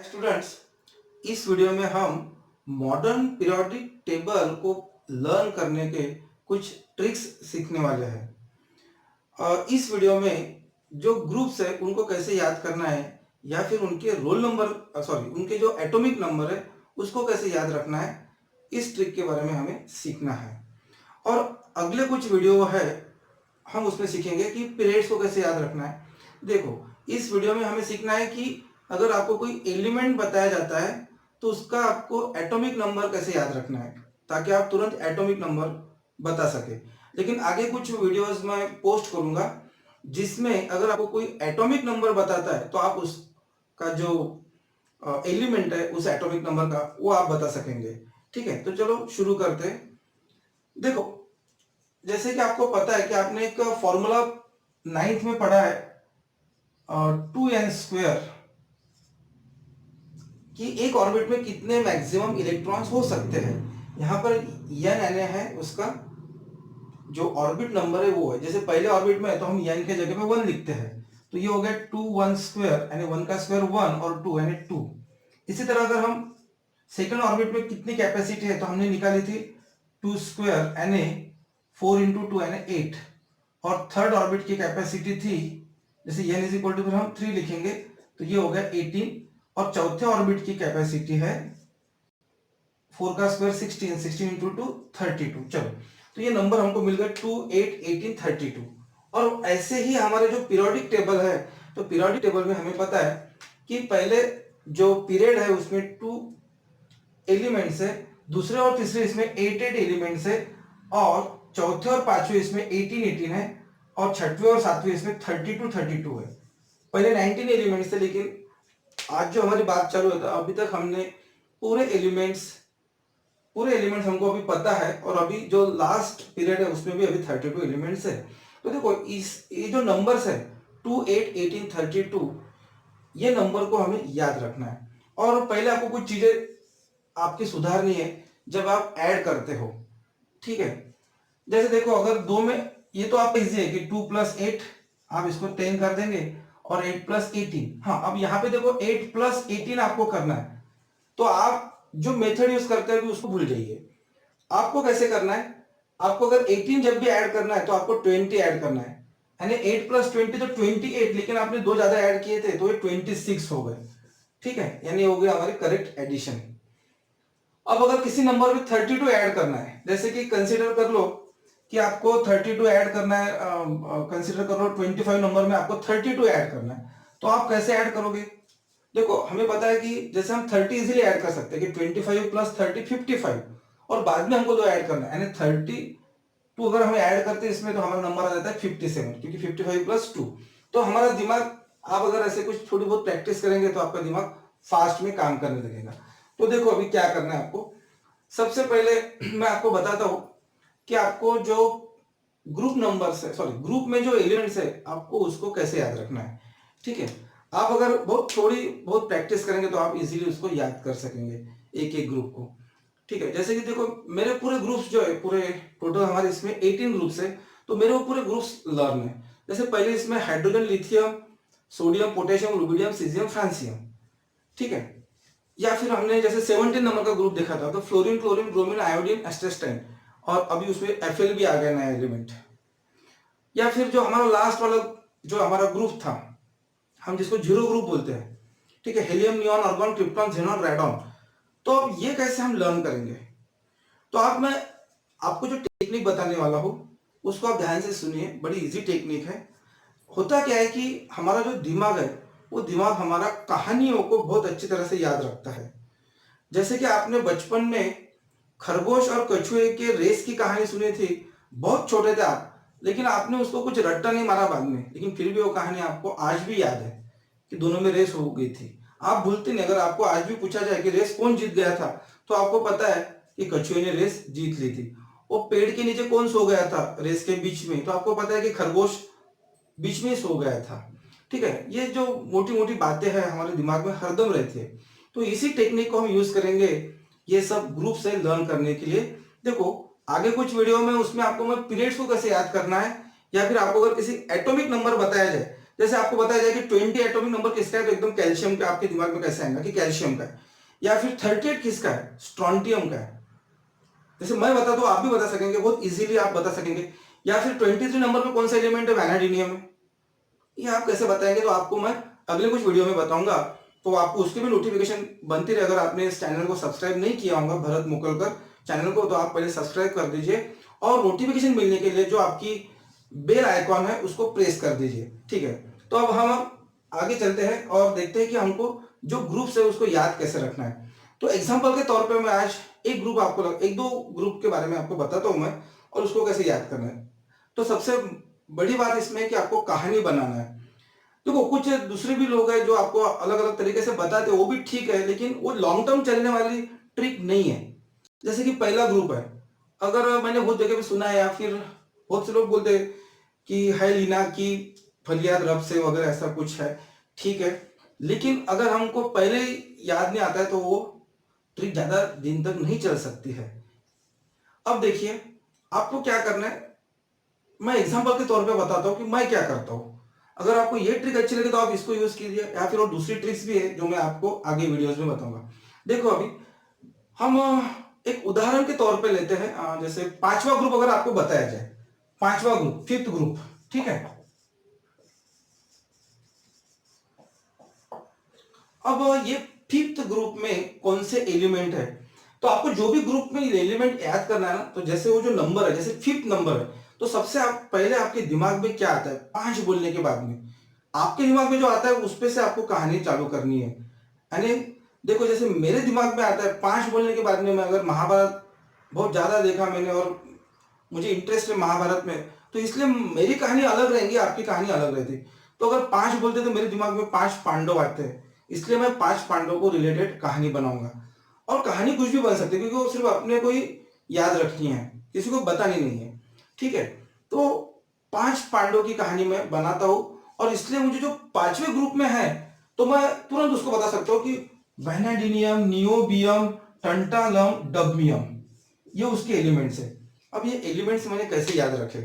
Students, इस video में हम मॉडर्न पीरियोडिक टेबल को लर्न करने के कुछ ट्रिक्स सीखने वाले हैं। और इस वीडियो में जो ग्रुप्स है उनको कैसे याद करना है या फिर उनके रोल नंबर उनके जो एटॉमिक नंबर है उसको कैसे याद रखना है, इस ट्रिक के बारे में हमें सीखना है। और अगले कुछ वीडियो है हम उसमें सीखेंगे कि पीरियड्स को कैसे याद रखना है। देखो, इस वीडियो में हमें सीखना है कि अगर आपको कोई एलिमेंट बताया जाता है तो उसका आपको एटॉमिक नंबर कैसे याद रखना है ताकि आप तुरंत एटॉमिक नंबर बता सके। लेकिन आगे कुछ वीडियोस में पोस्ट करूंगा जिसमें अगर आपको कोई एटॉमिक नंबर बताता है तो आप उसका जो एलिमेंट है उस एटॉमिक नंबर का वो आप बता सकेंगे। ठीक है, तो चलो शुरू करते हैं। देखो, जैसे कि आपको पता है कि आपने एक फॉर्मूला 9th में पढ़ा है 2n² कि एक ऑर्बिट में कितने मैक्सिमम इलेक्ट्रॉन्स हो सकते हैं। यहाँ पर n है उसका जो ऑर्बिट नंबर है वो है। जैसे पहले ऑर्बिट में है तो हम n के जगह पे 1 लिखते हैं, तो ये हो गया 2 1² यानी 1 का स्क्वायर 1 और 2 यानी 2। इसी तरह अगर हम सेकंड ऑर्बिट में कितनी कैपेसिटी है तो हमने निकाली थी 2² यानी 4 × 2 यानी 8। और थर्ड ऑर्बिट की कैपेसिटी थी, जैसे n इज इक्वल टू फिर हम 3 लिखेंगे तो ये हो गया 18। और चौथे ऑर्बिट की कैपेसिटी है 4 का स्क्वायर 16, 16 × 2 32। चलो, तो ये नंबर हमको मिल गया 2 8 18 32। और ऐसे ही हमारे जो पीरियोडिक टेबल है, तो पीरियोडिक टेबल में हमें पता है कि पहले जो पीरियड है उसमें 2 एलिमेंट्स है, दूसरे और तीसरे इसमें 8 8 एलिमेंट्स है, और चौथे और पांचवें इसमें 18 18 है, और छठवें और सातवें इसमें 32 32 है। पहले 19 एलिमेंट्स थे, लेकिन आज जो हमारी बात चालू है अभी तक हमने पूरे एलिमेंट्स हमको अभी पता है, और अभी जो लास्ट पीरियड है उसमें भी अभी 32 एलिमेंट्स है। तो देखो, ये जो नंबर्स है 2 8 18 32, ये नंबर को हमें याद रखना है। और पहले आपको कुछ चीजें आपकी सुधारनी है जब आप ऐड करते हो। ठीक है, जैसे देखो, अगर दो में ये तो आपका इजी है कि 2 + 8 आप इसको 10 कर देंगे, और 8 + 18। हाँ, अब यहाँ पे देखो 8 + 18 आपको करना है, तो आप जो मेथड यूज करते हैं उसको भूल जाइए। आपको कैसे करना है, आपको अगर 18 जब भी ऐड करना है तो आपको 20 ऐड करना है, यानी 8 + 20 तो 28, लेकिन आपने दो ज्यादा ऐड किए थे तो ये 26 हो गए। ठीक है, यानी हो गया हमारी करेक्ट एडिशन। अब अगर किसी नंबर में 32 ऐड करना है, जैसे कि कंसीडर कर लो कि आपको 32 ऐड करना है, कंसीडर कर लो 25 नंबर में आपको 32 ऐड करना है, तो आप कैसे ऐड करोगे। देखो, हमें पता है कि जैसे हम 30 इजीली ऐड कर सकते हैं कि 25 + 30 55, और बाद में हमको दो ऐड करना है, यानी 32 अगर हम ऐड करते हैं इसमें तो हमारा नंबर आ जाता है 57, क्योंकि 55 + 2। तो हमारा दिमाग, आप अगर ऐसे कुछ थोड़ी बहुत प्रैक्टिस करेंगे तो आपका दिमाग फास्ट में काम करने लगेगा। तो देखो, अभी क्या करना है आपको। सबसे पहले मैं आपको बताता हूं कि आपको जो ग्रुप नंबर्स है, ग्रुप में जो एलिमेंट्स है आपको उसको कैसे याद रखना है। ठीक है, आप अगर थोड़ी बहुत प्रैक्टिस करेंगे तो आप इजीली उसको याद कर सकेंगे, एक एक ग्रुप को। ठीक है, जैसे कि देखो, मेरे पूरे ग्रुप्स जो है, पूरे टोटल हमारे इसमें 18 ग्रुप्स है, तो मेरे वो पूरे ग्रुप्स लर्न है। जैसे पहले इसमें hydrogen, lithium, sodium, potassium, rubidium, caesium, francium. ठीक है, या फिर हमने जैसे 17 नंबर का ग्रुप देखा था, तो फ्लोरीन, क्लोरीन, ब्रोमीन, आयोडीन, एस्टेस्टाइन, और अभी उसमें एफएल भी आ गया नया एलिमेंट। या फिर जो हमारा लास्ट वाला जो हमारा ग्रुप था, हम जिसको जीरो ग्रुप बोलते हैं, ठीक है, helium, neon, argon, krypton, xenon, radon. तो अब ये कैसे हम लर्न करेंगे, तो मैं आपको जो टेक्निक बताने वाला हूं उसको आप ध्यान से सुनिए। बड़ी इजी टेक्निक है। होता क्या है कि हमारा जो दिमाग है वो दिमाग हमारा कहानियों को बहुत अच्छी तरह से याद रखता है। जैसे कि आपने बचपन में खरगोश और कछुए के रेस की कहानी सुनी थी, बहुत छोटे थे आप, लेकिन आपने उसको कुछ रट्टा नहीं मारा बाद में, लेकिन फिर भी वो कहानी आपको आज भी याद है कि दोनों में रेस हो गई थी। आप भूलते नहीं। अगर आपको आज भी पूछा जाए कि रेस कौन जीत गया था, तो आपको पता है कि कछुए ने रेस जीत ली थी। वो पेड़ के नीचे कौन सो गया था रेस के बीच में, तो आपको पता है कि खरगोश बीच में सो गया था। ठीक है, ये जो मोटी मोटी बातें हैं हमारे दिमाग में हरदम रहती है। तो इसी टेक्निक को हम यूज करेंगे ये सब ग्रुप से लर्न करने के लिए। देखो, आगे कुछ वीडियो में उसमें आपको मैं पीरियड्स को कैसे याद करना है, या फिर आपको अगर किसी एटॉमिक नंबर बताया जाए, जैसे आपको बताया जाए कि 20 एटॉमिक नंबर किसका है, तो एकदम कैल्शियम का आपके दिमाग में कैसे आएगा कि कैल्शियम का है। या फिर 38 किसका है, स्ट्रॉन्टियम का है। जैसे मैं बता दूं आप भी बता सकेंगे, बहुत इजीली आप बता सकेंगे। या फिर 23 नंबर पे कौन सा एलिमेंट है, वैनाडीनियम है। ये आप कैसे बताएंगे, तो आपको मैं अगले कुछ वीडियो में बताऊंगा। तो आपको उसके भी नोटिफिकेशन बनती रहे। अगर आपने इस चैनल को सब्सक्राइब नहीं किया होगा भरत मुकलकर चैनल को, तो आप पहले सब्सक्राइब कर दीजिए और नोटिफिकेशन मिलने के लिए जो आपकी बेल आइकॉन है उसको प्रेस कर दीजिए, ठीक है। तो अब हम आगे चलते हैं और देखते हैं कि हमको जो ग्रुप्स है उसको याद कैसे रखना है। तो एग्जाम्पल के तौर पे मैं आज एक ग्रुप आपको एक दो ग्रुप के बारे में आपको बताता हूं मैं, और उसको कैसे याद करना है। तो सबसे बड़ी बात इसमें है कि आपको कहानी बनाना है। देखो कुछ दूसरे भी लोग हैं जो आपको अलग अलग तरीके से बताते हैं, वो भी ठीक है, लेकिन वो लॉन्ग टर्म चलने वाली ट्रिक नहीं है। जैसे कि पहला ग्रुप है, अगर मैंने बहुत जगह पे सुना है या फिर बहुत से लोग बोलते हैं कि है लीना की फरियाद रब से वगैरह, ऐसा कुछ है, ठीक है। लेकिन अगर हमको पहले ही याद नहीं आता है तो वो ट्रिक ज्यादा दिन तक नहीं चल सकती है। अब देखिए आपको क्या करना है, मैं एग्जांपल के तौर पे बताता हूं कि मैं क्या करता हूं। अगर आपको ये ट्रिक अच्छी लगे तो आप इसको यूज कीजिए, या फिर और दूसरी ट्रिक्स भी है जो मैं आपको आगे वीडियोस में बताऊंगा। देखो अभी हम एक उदाहरण के तौर पे लेते हैं, जैसे पांचवा ग्रुप अगर आपको बताया जाए, पांचवा ग्रुप, फिफ्थ ग्रुप, ठीक है। अब ये फिफ्थ ग्रुप में कौन से एलिमेंट है, तो आपको जो भी ग्रुप में एलिमेंट याद करना है ना, तो जैसे वो जो नंबर है, जैसे फिफ्थ नंबर है, तो सबसे आप पहले आपके दिमाग में क्या आता है, पांच बोलने के बाद में आपके दिमाग में जो आता है उस पे से आपको कहानी चालू करनी है। यानी देखो जैसे मेरे दिमाग में आता है पांच बोलने के बाद में, मैं अगर महाभारत बहुत ज्यादा देखा मैंने और मुझे इंटरेस्ट है महाभारत में, तो इसलिए मेरी कहानी अलग रहेंगी, आपकी कहानी अलग रहती। तो अगर पांच बोलते तो मेरे दिमाग में पांच पांडव आते हैं, इसलिए मैं पांच पांडवों को रिलेटेड कहानी बनाऊंगा। और कहानी कुछ भी बन सकती है क्योंकि वो सिर्फ अपने को ही याद रखनी है, किसी को बतानी नहीं है, ठीक है। तो पांच पांडवों की कहानी मैं बनाता हूं, और इसलिए मुझे जो पांचवें ग्रुप में है तो मैं तुरंत उसको बता सकता हूं कि वैनाडिनियम, नियोबियम, टंटालम, डब्मियम, ये उसके एलिमेंट्स है। अब ये एलिमेंट्स मैंने कैसे याद रखे,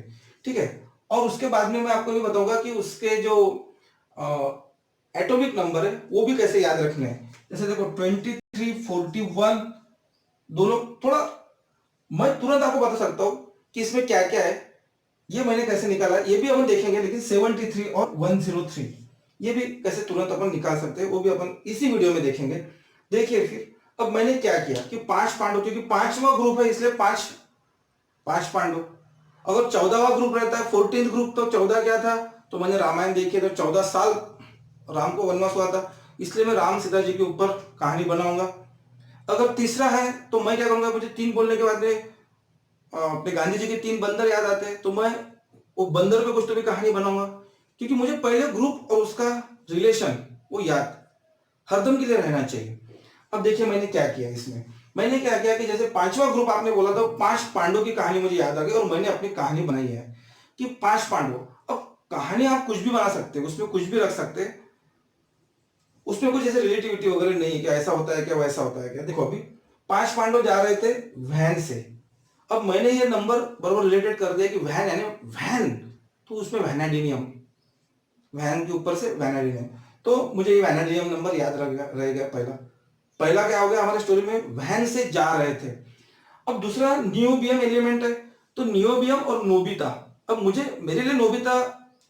ठीक है। और उसके बाद में मैं आपको ये बताऊंगा कि उसके जो एटॉमिक नंबर है वो भी कैसे याद रखने हैं। जैसे देखो 23, 41, दोनों थोड़ा मैं तुरंत आपको बता सकता हूं कि इसमें क्या क्या है, ये मैंने कैसे निकाला ये भी अपन देखेंगे। लेकिन 73 और 103 ये भी कैसे तुरंत अपन निकाल सकते हैं वो भी अपन इसी वीडियो में देखेंगे। देखिए फिर अब मैंने क्या किया कि पांच पांडव, क्योंकि पांचवा ग्रुप है इसलिए पांच पांच पांडव। अगर 14वां ग्रुप रहता है, 14th ग्रुप, तो 14 क्या था, तो मैंने रामायण देखी तो 14 साल राम को वनवास हुआ था, इसलिए मैं राम सीता जी के ऊपर कहानी बनाऊंगा। अगर तीसरा है तो मैं क्या करूंगा, मुझे तीन बोलने के बाद में अपने गांधी जी के तीन बंदर याद आते हैं, तो मैं वो बंदर पे कुछ तो भी कहानी बनाऊंगा, क्योंकि मुझे पहले ग्रुप और उसका रिलेशन वो याद हरदम के लिए रहना चाहिए। अब देखिए मैंने क्या किया इसमें, मैंने क्या किया कि जैसे पांचवा ग्रुप आपने बोला था, पांच पांडवों की कहानी मुझे याद आ गई और मैंने अपनी कहानी बनाई है कि पांच पांडव। अब कहानी आप कुछ भी बना सकते हैं, उसमें कुछ भी रख सकते हैं, उसमें कुछ ऐसे रिलेटिविटी वगैरह नहीं है कि ऐसा होता है क्या वैसा होता है क्या। देखो अभी पांच पांडव जा रहे थे वैन से, अब मैंने ये नंबर बराबर रिलेटेड कर दिया कि वैन यानी वैन, तो उसमें वैनाडिनियम, वैन के ऊपर से वैनाडिनियम, तो मुझे ये वैनाडिनियम नंबर याद रह गया। पहला पहला क्या हो गया हमारे स्टोरी में, वैन से जा रहे थे। अब दूसरा नियोबियम एलिमेंट है, तो नियोबियम और नोबिता। अब मुझे मेरे लिए नोबिता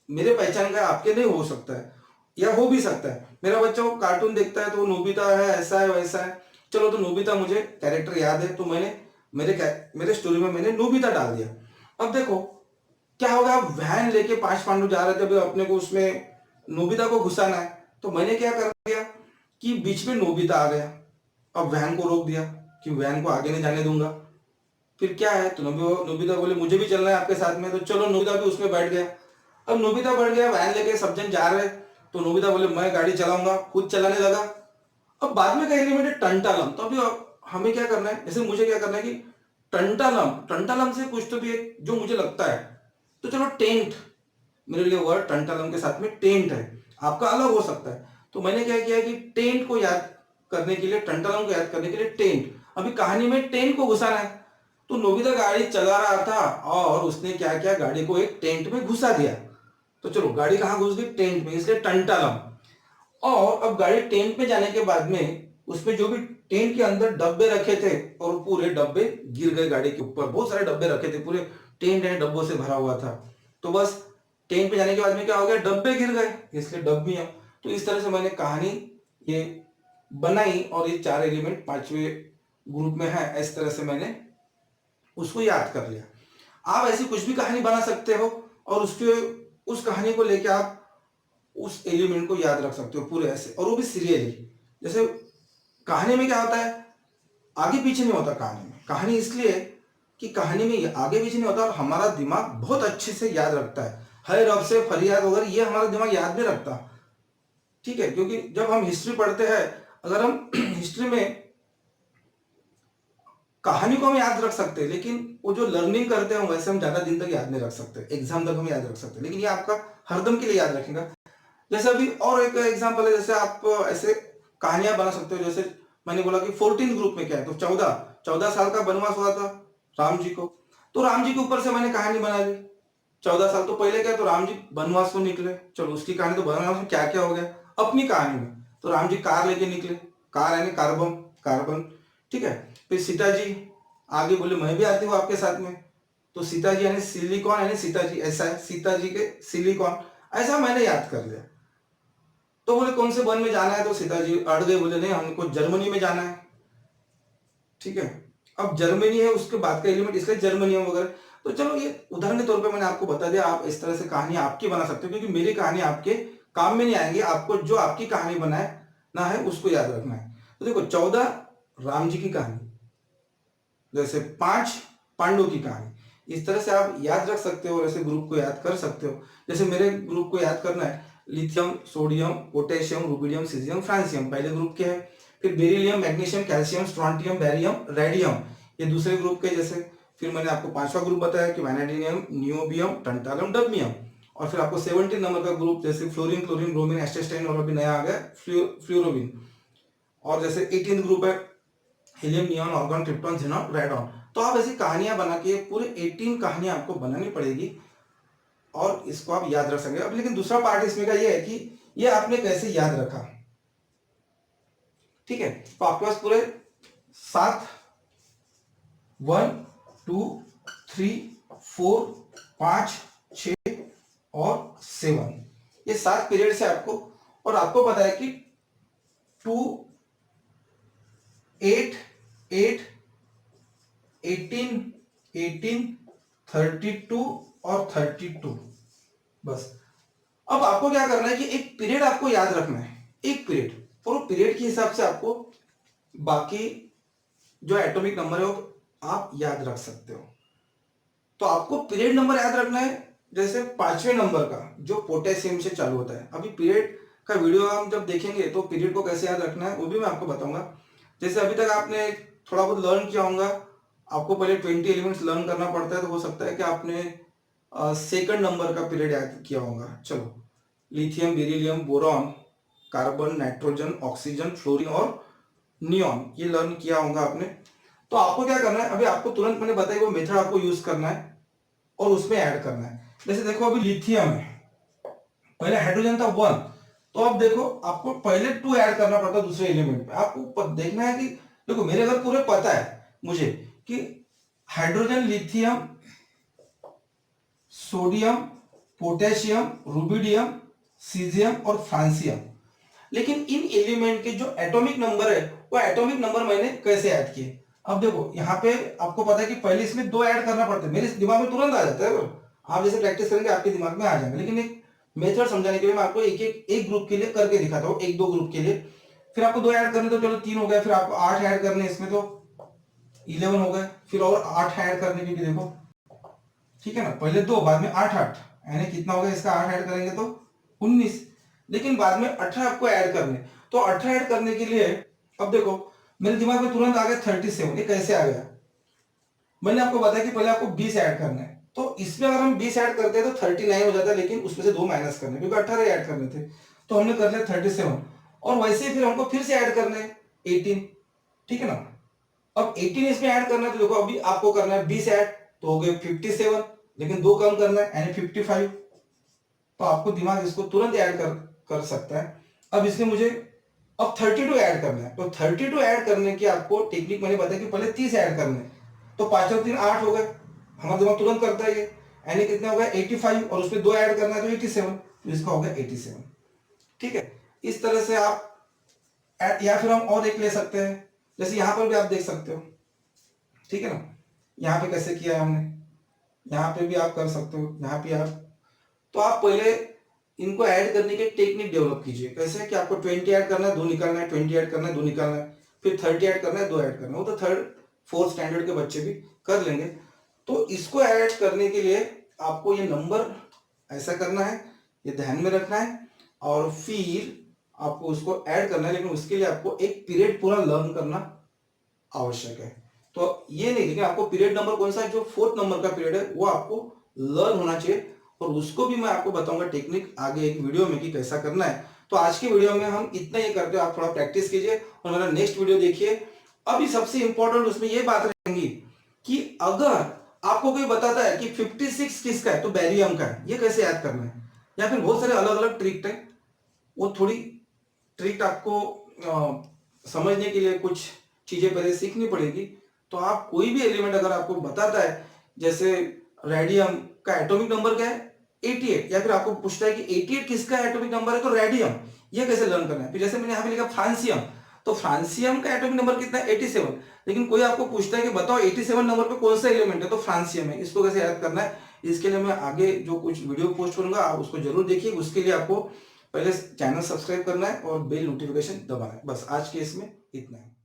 मेरे पहचान का आपके नहीं हो सकता है, या हो भी सकता है, मेरा बच्चा वो कार्टून देखता है तो वो नोबिता है, ऐसा है वैसा है, चलो तो नोबिता मुझे कैरेक्टर याद है, तो मैंने मेरे स्टोरी में मैंने नोबिता डाल दिया। अब देखो क्या होगा, वैन लेके पांच पांडव जा रहे थे, अभी अपने को उसमें नोबिता को घुसाना है, तो मैंने क्या कर दिया कि बीच में नोबिता आ गया। अब वैन को रोक दिया कि वैन को आगे नहीं जाने दूंगा। फिर क्या है, तो नोबिता बोले मुझे भी चलना है आपके साथ में, तो चलो नोबिता भी उसमें बैठ गया। अब नोबिता बढ़ गया, वैन लेके सब जन जा रहे, तो नोबिता बोले मैं गाड़ी चलाऊंगा, खुद चलाने लगा। अब बाद में का एलिमेंट है टंटालम, तो अभी हमें क्या करना है, जैसे मुझे क्या करना है कि टंटालम, टंटालम से कुछ तो भी एक जो मुझे लगता है, तो चलो टेंट, मेरे लिए वर्ड टंटालम के साथ में टेंट है, आपका अलग हो सकता है। तो मैंने क्या किया कि टेंट को याद करने के लिए, टंटालम को याद करने के लिए टेंट, अभी कहानी में टेंट को घुसाना है, तो नोबिता गाड़ी चला रहा था और उसने क्या किया, गाड़ी को एक टेंट में घुसा दिया। तो चलो गाड़ी कहाँ घुस गई, टेंट में, इसलिए टंटालम। और अब गाड़ी टेंट में जाने के बाद में उसमें जो भी टेंट के अंदर डब्बे रखे थे और पूरे डब्बे गिर गए गाड़ी के ऊपर, बहुत सारे डब्बे रखे थे, पूरे टेंट है डब्बों से भरा हुआ था। तो बस टेंट पे जाने के बाद में क्या हो गया, डब्बे गिर गए, इसलिए डब्बियां। तो इस तरह से मैंने कहानी ये बनाई और ये 4 एलिमेंट 5वें ग्रुप में है, इस तरह से मैंने उसको याद कर लिया। आप ऐसी कुछ भी कहानी बना सकते हो और उसके उस कहानी को लेके आप उस एलिमेंट को याद रख सकते हो पूरे ऐसे, और वो भी सीरियली। जैसे कहानी में क्या होता है, आगे पीछे नहीं होता कहानी में। कहानी इसलिए कि कहानी में आगे पीछे नहीं होता और हमारा दिमाग बहुत अच्छे से याद रखता है। है रब से फरियाद वगैरह ये हमारा दिमाग याद नहीं रखता, ठीक है, क्योंकि जब हम हिस्ट्री पढ़ते हैं, अगर हम हिस्ट्री में कहानी को हम याद रख सकते हैं, लेकिन वो जो लर्निंग करते हैं वैसे हम ज्यादा दिन तक याद नहीं रख सकते, एग्जाम तक हम याद रख सकते हैं, लेकिन ये आपका हरदम के लिए याद रखेगा। जैसे अभी और एक एग्जांपल है, जैसे आप ऐसे कहानियां बना सकते हो। जैसे मैंने बोला कि 14 ग्रुप में क्या है, तो 14 साल का वनवास हुआ था राम जी को, तो राम जी के ऊपर से मैंने कहानी बना ली। 14 साल तो पहले क्या, तो राम जी वनवास को निकले, चलो उसकी कहानी, तो वनवास में क्या क्या हो गया अपनी कहानी में। तो राम जी कार लेके निकले, कार यानी कार्बन, कार्बन, ठीक है। फिर सीता जी आगे बोले मैं भी आती हूँ आपके साथ में, तो सीता जी यानी सिलिकॉन यानी सीता जी, ऐसा है सीता जी के सिलिकॉन, ऐसा मैंने याद कर लिया। तो बोले कौन से वन में जाना है, तो सीता जी अड़ गए, बोले नहीं हमको जर्मनी में जाना है, ठीक है। अब जर्मनी है उसके बाद का एलिमेंट, इसलिए जर्मनियम वगैरह। तो चलो ये उदाहरण के तौर पे मैंने आपको बता दिया, आप इस तरह से कहानी आपकी बना सकते हो, क्योंकि मेरी कहानी आपके काम में नहीं आएंगी, आपको जो आपकी कहानी बनाए ना है उसको याद रखना है। तो देखो 14 राम जी की कहानी, जैसे 5 पांडव की कहानी, इस तरह से आप याद रख सकते हो और ऐसे ग्रुप को याद कर सकते हो। जैसे मेरे ग्रुप को याद करना है, lithium, sodium, potassium, rubidium, caesium, francium पहले ग्रुप के हैं। फिर beryllium, magnesium, calcium, strontium, barium, radium ये दूसरे ग्रुप के। जैसे फिर मैंने आपको 5वां ग्रुप बताया कि वैनेडियम, नियोबियम, टंटालम, डब्बियम। और फिर आपको 17 नंबर का ग्रुप जैसे फ्लोरीन, क्लोरीन, ब्रोमीन, एस्टेस्टाइन और अभी नया आ गया फ्लोरोबिन। और जैसे 18 ग्रुप है helium, neon, argon, krypton, xenon, radon. तो आप ऐसी कहानियां बना के पूरे 18 कहानियां आपको बनानी पड़ेगी और इसको आप याद रख सकेंगे। अब लेकिन दूसरा पार्ट इसमें का ये है कि ये आपने कैसे याद रखा, ठीक है। तो आपके पास पूरे 7 1 2 3 4 5 6 और 7 ये 7 पीरियड से आपको, और आपको पता है कि 2 8 8 18 18 32 और 32 बस। अब आपको क्या करना है कि एक पीरियड आपको याद रखना है, एक पीरियड, और वो पीरियड के हिसाब से आपको बाकी जो एटॉमिक नंबर है वो आप याद रख सकते हो। तो आपको पीरियड नंबर याद रखना है, जैसे 5वें नंबर का जो पोटेशियम से चालू होता है। अभी पीरियड का वीडियो हम जब देखेंगे तो पीरियड को कैसे याद रखना है वो भी मैं आपको बताऊंगा। जैसे अभी तक आपने थोड़ा बहुत लर्न किया होगा, आपको पहले 20 एलिमेंट्स लर्न करना पड़ता है, तो हो सकता है कि आपने सेकंड नंबर का पीरियड याद किया होगा। चलो lithium, beryllium, boron, carbon, nitrogen, oxygen, fluorine और नियॉन ये लर्न किया होगा आपने। तो आपको क्या करना है, अभी आपको तुरंत मैंने बताया वो मेथड आपको यूज करना है और उसमें ऐड करना है। जैसे देखो अभी लिथियम है, पहले हाइड्रोजन था 1, तो अब देखो आपको पहले 2 ऐड करना पड़ता है दूसरे एलिमेंट में। आपको देखना है कि देखो मेरे अगर पूरे पता है मुझे कि hydrogen, lithium, sodium, potassium, rubidium, caesium और फ्रांसियम, लेकिन इन एलिमेंट के जो एटॉमिक नंबर है वो एटॉमिक नंबर मैंने कैसे ऐड किए। अब देखो यहाँ पे आपको पता है कि पहले इसमें 2 ऐड करना पड़ता है, मेरे दिमाग में तुरंत आ जाता है, आप जैसे प्रैक्टिस करेंगे आपके दिमाग में आ जाएंगे, लेकिन एक मेथड समझाने के लिए मैं आपको एक ग्रुप के लिए करके दिखाता हूँ, 1 2 ग्रुप के लिए। फिर आपको 2 ऐड करने तो चलो 3 हो गया, फिर आपको 8 ऐड करने इसमें तो 11 हो गए, फिर और 8 ऐड करने के लिए देखो, ठीक है ना, पहले 2 बाद में 8 8 यानी कितना हो गया, इसका 8 ऐड करेंगे तो 19, लेकिन बाद में 18 आपको ऐड करने। तो 18 ऐड करने के लिए अब देखो मेरे दिमाग में तुरंत आ गया 37, ये कैसे आ गया, मैंने आपको बताया कि पहले आपको 20 ऐड करना है, तो इसमें अगर हम 20 ऐड करते हैं तो 39 हो जाता है, लेकिन उसमें से 2 माइनस करने क्योंकि 18 ऐड करने थे, तो हमने कर लिया 37। और वैसे ही फिर हमको फिर से ऐड करने 18, ठीक है ना। अब 18 इसमें ऐड करना है, तो देखो अभी आपको करना है 20 ऐड, तो हो गए 57, लेकिन 2 कम करना है यानी 55, तो आपको दिमाग इसको तुरंत ऐड कर सकता है। अब इसमें मुझे अब 32 ऐड करना है, तो 32 ऐड करने की आपको टेक्निक मैंने बताया कि पहले 30 ऐड करने हैं। तो 5 और 3 8 हो गए, हमारा दिमाग तुरंत करता है ये। यानी कितना हो गया 85, और उसमें 2 ऐड करना है तो 87, तो इसका हो गया 87। ठीक है, इस तरह से आप या फिर हम और एक ले सकते हैं, जैसे यहां पर भी आप देख सकते हो। ठीक है ना, यहाँ पे कैसे किया है हमने, यहाँ पे भी आप कर सकते हो, यहाँ पे आप। तो आप पहले इनको ऐड करने की टेक्निक डेवलप कीजिए। कैसे कि आपको 20 ऐड करना है, 2 निकालना है, 20 ऐड करना है, 2 निकालना है, फिर 30 ऐड करना है, 2 ऐड करना है। वो तो थर्ड फोर्थ स्टैंडर्ड के बच्चे भी कर लेंगे। तो इसको ऐड करने के लिए आपको ये नंबर ऐसा करना है, ये ध्यान में रखना है, और फिर आपको उसको ऐड करना है। लेकिन उसके लिए आपको एक पीरियड पूरा लर्न करना आवश्यक है। तो ये नहीं, लेकिन आपको पीरियड नंबर कौन सा है, जो 4th नंबर का पीरियड है वो आपको लर्न होना चाहिए। और उसको भी मैं आपको बताऊंगा टेक्निक आगे एक वीडियो में कि कैसा करना है। तो आज की वीडियो में हम इतना ही करते हैं, आप थोड़ा प्रैक्टिस कीजिए और मेरा नेक्स्ट वीडियो देखिए। अभी सबसे इंपॉर्टेंट उसमें ये बात रहेगी कि अगर आपको कोई बताता है कि 56 किसका है तो बेरियम का है, ये कैसे याद करना है, या फिर बहुत सारे अलग अलग ट्रिक है, वो थोड़ी ट्रिक आपको समझने के लिए कुछ चीजें पहले सीखनी पड़ेगी। तो आप कोई भी एलिमेंट अगर आपको बताता है, जैसे रेडियम का एटॉमिक नंबर क्या है 88, या फिर आपको पूछता है कि 88 किसका एटॉमिक नंबर है तो रेडियम, ये कैसे लर्न करना है। फिर जैसे मैंने यहाँ पे लिखा फ्रांसियम, तो फ्रांसियम का एटॉमिक नंबर कितना है 87, लेकिन कोई आपको पूछता है कि बताओ 87 नंबर पे कौन सा एलिमेंट है तो फ्रांसियम है। इसको कैसे याद करना है, इसके लिए मैं आगे जो कुछ वीडियो पोस्ट करूंगा आप उसको जरूर देखिए। उसके लिए आपको पहले चैनल सब्सक्राइब करना है और बेल नोटिफिकेशन दबाना है। बस आज के इसमें इतना है।